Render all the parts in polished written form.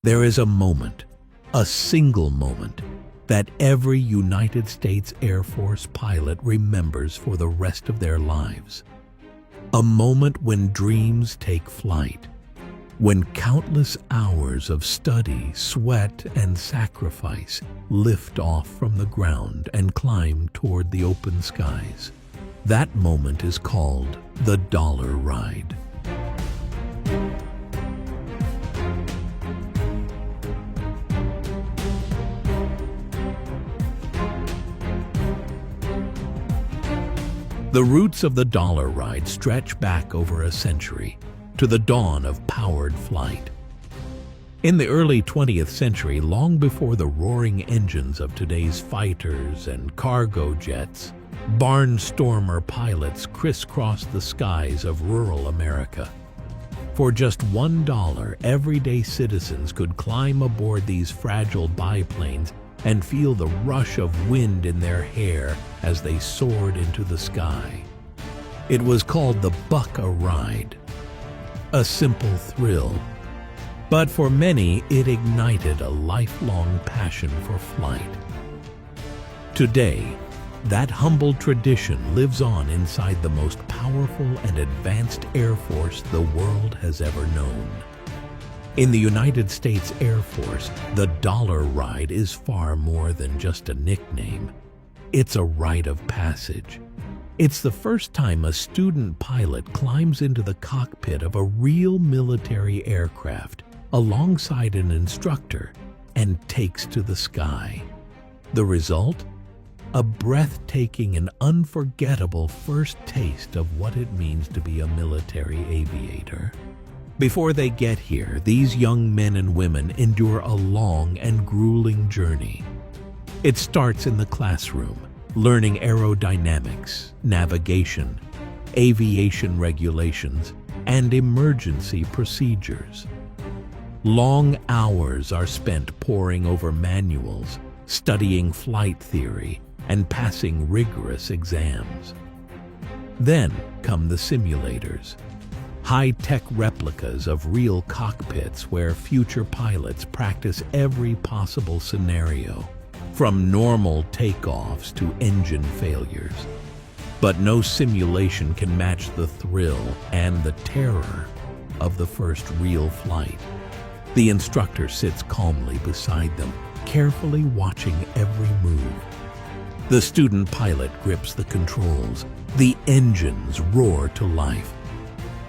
There is a moment, a single moment, that every United States Air Force pilot remembers for the rest of their lives. A moment when dreams take flight, when countless hours of study, sweat, and sacrifice lift off from the ground and climb toward the open skies. That moment is called the Dollar Ride. The roots of the Dollar Ride stretch back over a century, to the dawn of powered flight. In the early 20th century, long before the roaring engines of today's fighters and cargo jets, barnstormer pilots crisscrossed the skies of rural America. For just $1, everyday citizens could climb aboard these fragile biplanes and feel the rush of wind in their hair as they soared into the sky. It was called the Buck-a-Ride, a simple thrill, but for many it ignited a lifelong passion for flight. Today, that humble tradition lives on inside the most powerful and advanced Air Force the world has ever known. In the United States Air Force, the Dollar Ride is far more than just a nickname. It's a rite of passage. It's the first time a student pilot climbs into the cockpit of a real military aircraft alongside an instructor and takes to the sky. The result? A breathtaking and unforgettable first taste of what it means to be a military aviator. Before they get here, these young men and women endure a long and grueling journey. It starts in the classroom, learning aerodynamics, navigation, aviation regulations, and emergency procedures. Long hours are spent poring over manuals, studying flight theory, and passing rigorous exams. Then come the simulators, high-tech replicas of real cockpits where future pilots practice every possible scenario, from normal takeoffs to engine failures. But no simulation can match the thrill and the terror of the first real flight. The instructor sits calmly beside them, carefully watching every move. The student pilot grips the controls. The engines roar to life.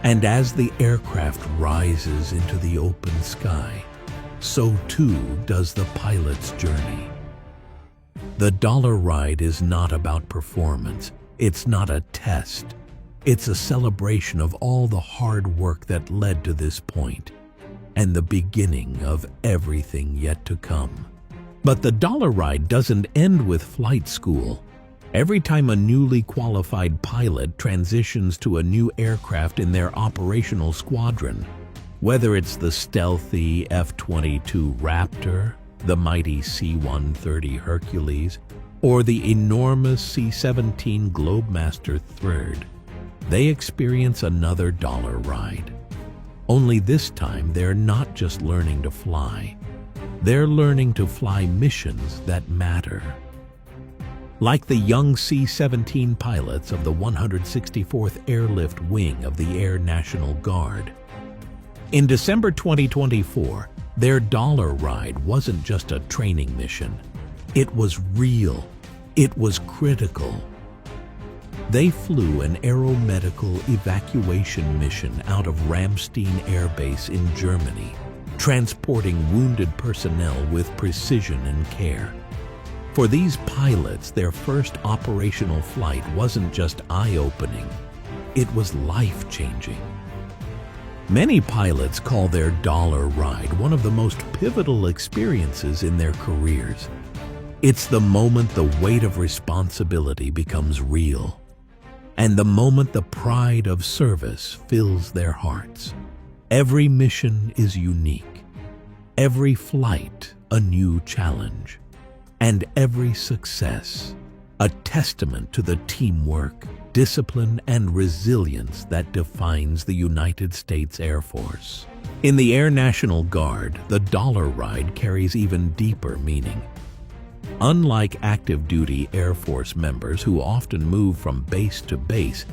And as the aircraft rises into the open sky, so too does the pilot's journey. The Dollar Ride is not about performance. It's not a test. It's a celebration of all the hard work that led to this point, and the beginning of everything yet to come. But the Dollar Ride doesn't end with flight school. Every time a newly qualified pilot transitions to a new aircraft in their operational squadron, whether it's the stealthy F-22 Raptor, the mighty C-130 Hercules, or the enormous C-17 Globemaster III, they experience another Dollar Ride. Only this time they're not just learning to fly. They're learning to fly missions that matter. Like the young C-17 pilots of the 164th Airlift Wing of the Air National Guard. In December 2024, their Dollar Ride wasn't just a training mission. It was real. It was critical. They flew an aeromedical evacuation mission out of Ramstein Air Base in Germany, transporting wounded personnel with precision and care. For these pilots, their first operational flight wasn't just eye-opening, it was life-changing. Many pilots call their Dollar Ride one of the most pivotal experiences in their careers. It's the moment the weight of responsibility becomes real, and the moment the pride of service fills their hearts. Every mission is unique, every flight a new challenge, and every success a testament to the teamwork, discipline, and resilience that defines the United States Air Force. In the Air National Guard, the dollar ride carries even deeper meaning. Unlike active-duty Air Force members who often move from base to base,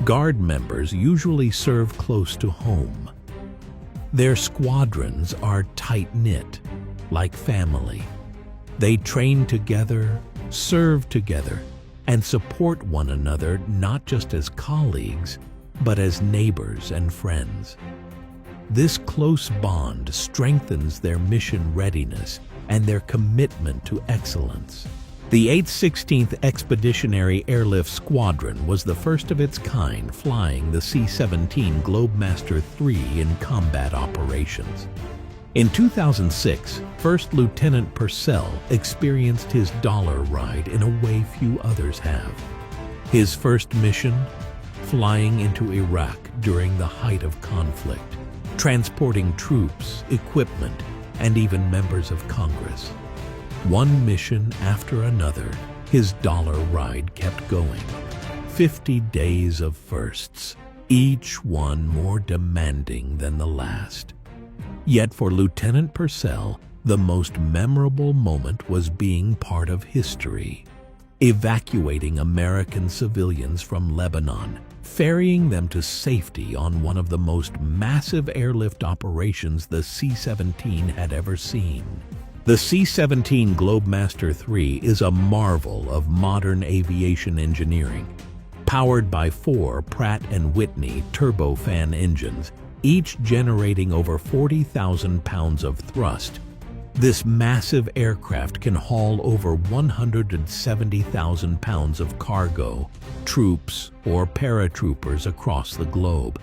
Guard members usually serve close to home. Their squadrons are tight-knit, like family. They train together, serve together, and support one another not just as colleagues, but as neighbors and friends. This close bond strengthens their mission readiness and their commitment to excellence. The 816th Expeditionary Airlift Squadron was the first of its kind flying the C-17 Globemaster III in combat operations. In 2006, First Lieutenant Purcell experienced his dollar ride in a way few others have. His first mission? Flying into Iraq during the height of conflict, transporting troops, equipment, and even members of Congress. One mission after another, his dollar ride kept going. 50 days of firsts, each one more demanding than the last. Yet for Lieutenant Purcell, the most memorable moment was being part of history. Evacuating American civilians from Lebanon, ferrying them to safety on one of the most massive airlift operations the C-17 had ever seen. The C-17 Globemaster III is a marvel of modern aviation engineering. Powered by 4 Pratt & Whitney turbofan engines, each generating over 40,000 pounds of thrust, this massive aircraft can haul over 170,000 pounds of cargo, troops, or paratroopers across the globe.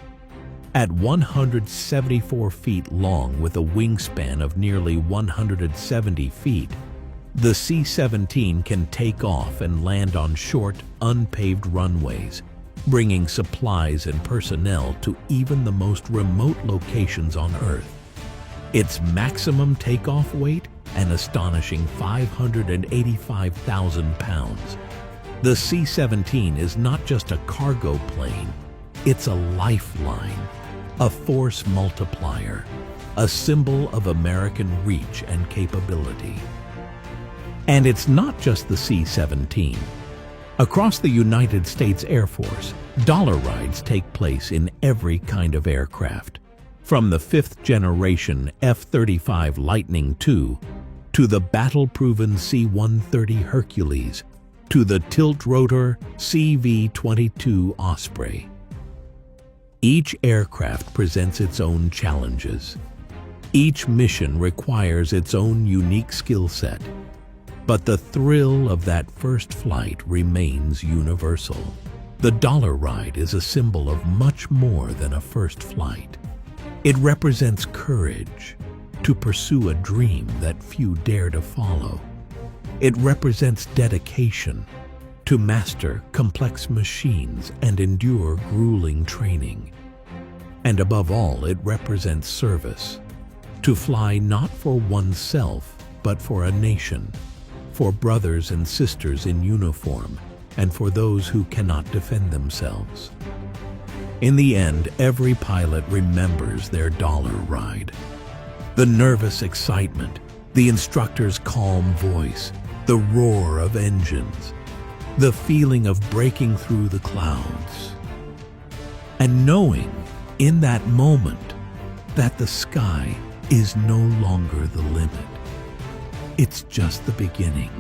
At 174 feet long with a wingspan of nearly 170 feet, the C-17 can take off and land on short, unpaved runways, bringing supplies and personnel to even the most remote locations on Earth. Its maximum takeoff weight, an astonishing 585,000 pounds. The C-17 is not just a cargo plane, it's a lifeline, a force multiplier, a symbol of American reach and capability. And it's not just the C-17. Across the United States Air Force, dollar rides take place in every kind of aircraft. From the 5th-generation F-35 Lightning II, to the battle-proven C-130 Hercules, to the tilt-rotor CV-22 Osprey. Each aircraft presents its own challenges. Each mission requires its own unique skill set. But the thrill of that first flight remains universal. The dollar ride is a symbol of much more than a first flight. It represents courage to pursue a dream that few dare to follow. It represents dedication to master complex machines and endure grueling training. And above all, it represents service, to fly not for oneself, but for a nation, for brothers and sisters in uniform, and for those who cannot defend themselves. In the end, every pilot remembers their dollar ride. The nervous excitement, the instructor's calm voice, the roar of engines, the feeling of breaking through the clouds. And knowing, in that moment, that the sky is no longer the limit. It's just the beginning.